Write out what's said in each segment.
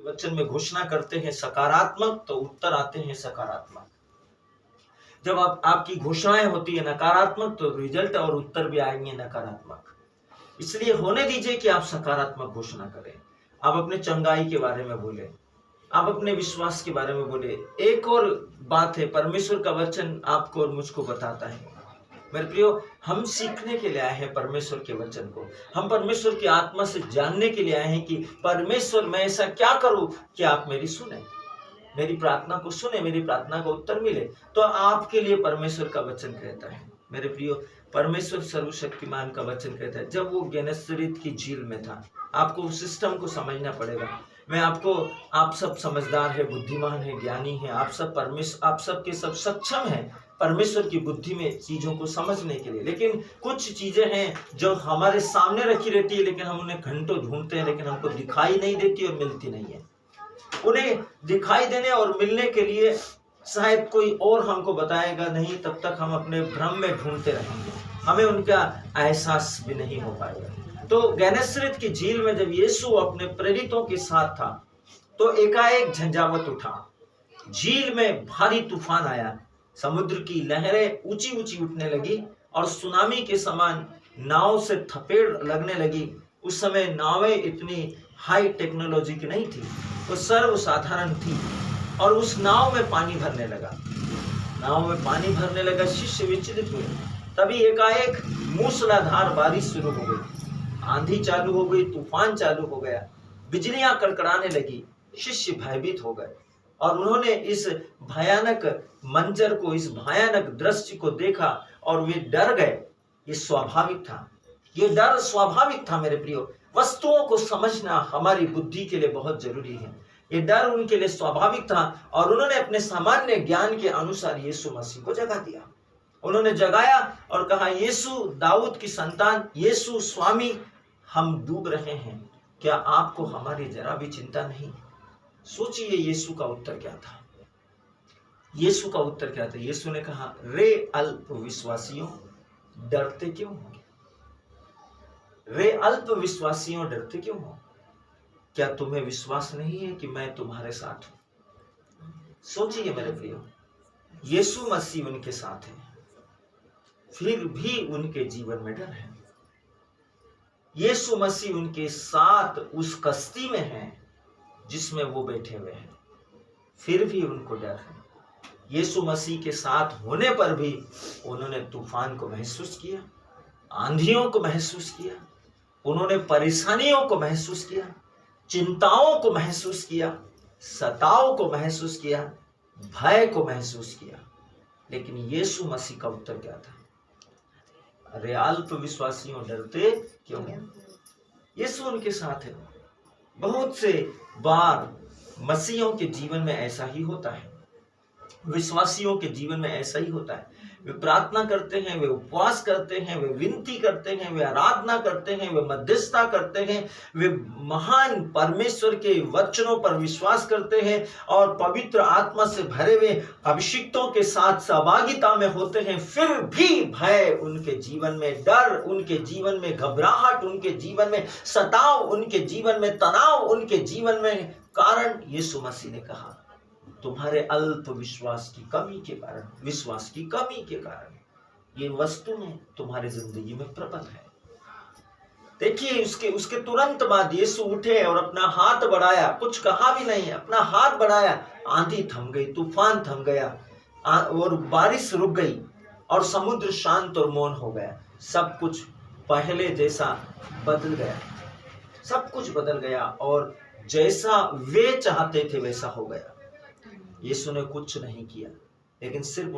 वचन में घोषणा करते हैं सकारात्मक तो उत्तर आते हैं सकारात्मक। जब आपकी घोषणाएं होती है नकारात्मक तो रिजल्ट और उत्तर भी आएंगे नकारात्मक। इसलिए होने दीजिए कि आप सकारात्मक घोषणा करें। आप अपने चंगाई के बारे में बोले, आप अपने विश्वास के बारे में बोले। एक और बात है, परमेश्वर का वचन आपको और मुझको बताता है मेरे प्रियो, हम सीखने के लिए आए हैं परमेश्वर के वचन को। हम परमेश्वर की आत्मा से जानने के लिए आए हैं कि परमेश्वर मैं ऐसा क्या करूं कि आप मेरी सुने, मेरी प्रार्थना को सुने, मेरी प्रार्थना का उत्तर मिले। तो आपके लिए परमेश्वर का वचन कहता है मेरे प्रियो, परमेश्वर सर्वशक्तिमान का वचन कहता है, जब वो गेनेसरेत की झील में था, आपको उस सिस्टम को समझना पड़ेगा। मैं आपको, आप सब समझदार है, बुद्धिमान है, ज्ञानी है, आप सब के सब सक्षम हैं परमेश्वर की बुद्धि में चीजों को समझने के लिए। लेकिन कुछ चीजें हैं जो हमारे सामने रखी रहती है, लेकिन हम उन्हें घंटों ढूंढते हैं, लेकिन हमको दिखाई नहीं देती और मिलती नहीं है। उन्हें दिखाई देने और मिलने के लिए शायद कोई और हमको बताएगा नहीं, तब तक हम अपने भ्रम में ढूंढते रहेंगे, हमें उनका एहसास भी नहीं हो पाएगा। तो गेनेसरेत की झील में जब यीशु अपने प्रेरितों के साथ था तो एकाएक झंझावत उठा, झील में भारी तूफान आया, समुद्र की लहरें ऊंची ऊंची उठने लगी और सुनामी के समान नाव से थपेड़ लगने लगी। उस समय नावें इतनी हाई टेक्नोलॉजी की नहीं थी, वो सर्वसाधारण थी। और उस नाव में पानी भरने लगा, शिष्य विचलित हुए। तभी एकाएक मूसलाधार बारिश शुरू हो गई, आंधी चालू हो गई, तूफान चालू हो गया, बिजलियां कड़कड़ाने लगी। शिष्य भयभीत हो गए और उन्होंने इस भयानक मंजर को, इस भयानक दृश्य को देखा और वे डर गए। ये स्वाभाविक था, ये डर स्वाभाविक था मेरे प्रियो। वस्तुओं को समझना हमारी बुद्धि के लिए बहुत जरूरी है। ये डर उनके लिए स्वाभाविक था और उन्होंने अपने सामान्य ज्ञान के अनुसार यीशु मसीह को जगा दिया। उन्होंने जगाया और कहा, यीशु दाऊद की संतान, यीशु स्वामी, हम डूब रहे हैं, क्या आपको हमारी जरा भी चिंता नहीं? सोचिए यीशु का उत्तर क्या था। यीशु का उत्तर क्या था? यीशु ने कहा, रे अल्प विश्वासियों डरते क्यों हो? रे अल्प विश्वासियों डरते क्यों हो? क्या तुम्हें विश्वास नहीं है कि मैं तुम्हारे साथ हूं? सोचिए मेरे प्रियो, यीशु मसीह उनके साथ है, फिर भी उनके जीवन में डर है। यीशु मसीह उनके साथ उस कश्ती में है जिसमें वो बैठे हुए हैं, फिर भी उनको डर है। यीशु मसीह के साथ होने पर भी उन्होंने तूफान को महसूस किया, आंधियों को महसूस किया, उन्होंने परेशानियों को महसूस किया, चिंताओं को महसूस किया, सताव को महसूस किया, भय को महसूस किया। लेकिन यीशु मसीह का उत्तर क्या था? अरे अल्प विश्वासियों डरते क्यों? यीशु उनके साथ है। बहुत से बार मसीहों के जीवन में ऐसा ही होता है, विश्वासियों के जीवन में ऐसा ही होता है। वे प्रार्थना करते हैं, वे उपवास करते हैं, वे विनती करते हैं, वे आराधना करते हैं, वे मध्यस्थता करते हैं, वे महान परमेश्वर के वचनों पर विश्वास करते हैं और पवित्र आत्मा से भरे हुए अभिषिक्तों के साथ सहभागिता में होते हैं। फिर भी भय उनके जीवन में, डर उनके जीवन में, घबराहट उनके जीवन में, सताव उनके जीवन में, तनाव उनके जीवन में। कारण यीशु मसीह ने कहा, तुम्हारे अल्प विश्वास की कमी के कारण, विश्वास की कमी के कारण ये वस्तु में तुम्हारी जिंदगी में प्रबल है। देखिए उसके तुरंत बाद यीशु उठे और अपना हाथ बढ़ाया, कुछ कहा भी नहीं, अपना हाथ बढ़ाया, आंधी थम गई, तूफान थम गया और बारिश रुक गई और समुद्र शांत और मौन हो गया। सब कुछ पहले जैसा बदल गया, सब कुछ बदल गया और जैसा वे चाहते थे वैसा हो गया। यीशु ने कुछ नहीं किया, लेकिन सिर्फ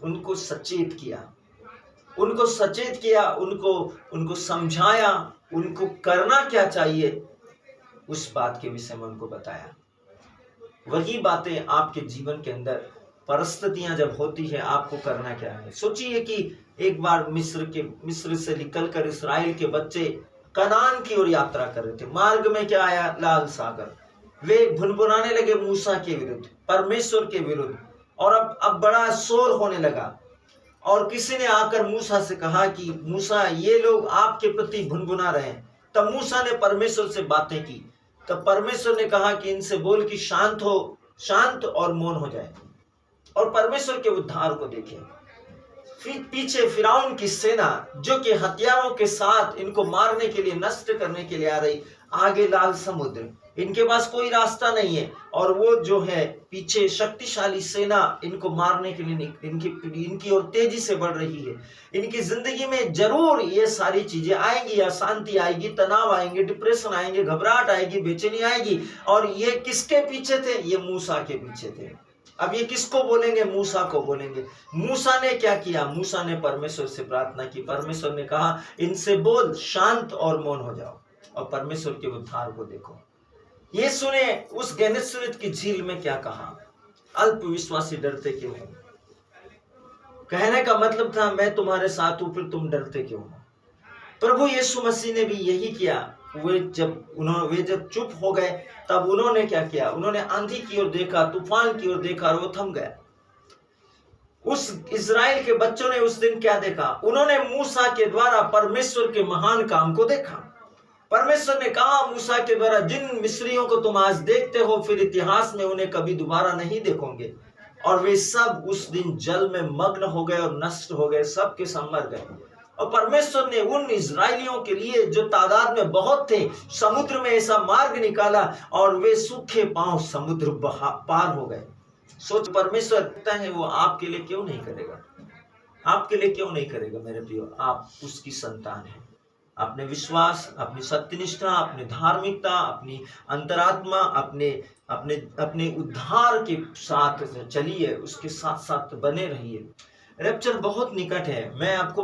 उनको सचेत किया, उनको समझाया, उनको करना क्या चाहिए उस बात के विषय में उनको बताया। वही बातें आपके जीवन के अंदर परिस्थितियां जब होती है, आपको करना क्या है। सोचिए कि एक बार मिस्र से निकलकर इस्राएल के बच्चे कनान की ओर यात्रा कर रहे थे। मार्ग में क्या आया? लाल सागर। वे भुनभुनाने लगे मूसा के विरुद्ध, परमेश्वर के विरुद्ध, और अब बड़ा शोर होने लगा। और किसी ने आकर मूसा से कहा कि मूसा, ये लोग आपके प्रति भुनभुना रहे हैं। तब मूसा ने परमेश्वर से बातें की, तब परमेश्वर ने कहा कि इनसे बोल कि शांत और मौन हो जाए और परमेश्वर के उद्धार को देखें। फिर पीछे फिरौन की सेना जो कि हथियारों के साथ इनको मारने के लिए, नष्ट करने के लिए आ रही, आगे लाल समुद्र, इनके पास कोई रास्ता नहीं है और वो जो है पीछे शक्तिशाली सेना इनको मारने के लिए इनकी ओर तेजी से बढ़ रही है। इनकी जिंदगी में जरूर ये सारी चीजें आएंगी, अशांति आएगी, तनाव आएंगे, डिप्रेशन आएंगे, घबराहट आएगी, बेचैनी आएगी। और ये किसके पीछे थे? ये मूसा के पीछे थे। अब ये किसको बोलेंगे? मूसा को बोलेंगे। मूसा ने क्या किया? मूसा ने परमेश्वर से प्रार्थना की। परमेश्वर ने कहा इनसे बोल शांत और मौन हो जाओ और परमेश्वर के उद्धार को देखो। यीशु ने उस गेनेसरेत की झील में क्या कहा? अल्प विश्वासी डरते क्यों हो? कहने का मतलब था मैं तुम्हारे साथ हूं, फिर तुम डरते क्यों हो? प्रभु यीशु मसीह ने भी यही किया। वे जब चुप हो गए तब उन्होंने क्या किया? उन्होंने आंधी की ओर देखा, तूफान की ओर देखा और वो थम गया। उस इजराइल के बच्चों ने उस दिन क्या देखा? उन्होंने मूसा के द्वारा परमेश्वर के महान काम को देखा। परमेश्वर ने कहा मूसा के द्वारा, जिन मिस्रियों को तुम आज देखते हो फिर इतिहास में उन्हें कभी दोबारा नहीं देखोगे। और वे सब उस दिन जल में मग्न हो गए और नष्ट हो गए, सब के सब मर गए। और परमेश्वर ने उन इजराइलियों के लिए जो तादाद में बहुत थे, समुद्र में ऐसा मार्ग निकाला और वे सूखे पांव समुद्र पार हो गए। सोच, परमेश्वर कहता है वो आपके लिए क्यों नहीं करेगा? आपके लिए क्यों नहीं करेगा मेरे प्रियो? आप उसकी संतान हैं। अपने विश्वास, अपनी सत्यनिष्ठा, अपनी धार्मिकता, अपनी अंतरात्मा, अपने उद्धार के साथ चलिए, उसके साथ साथ बने रहिए। रैप्चर बहुत निकट है। मैं आपको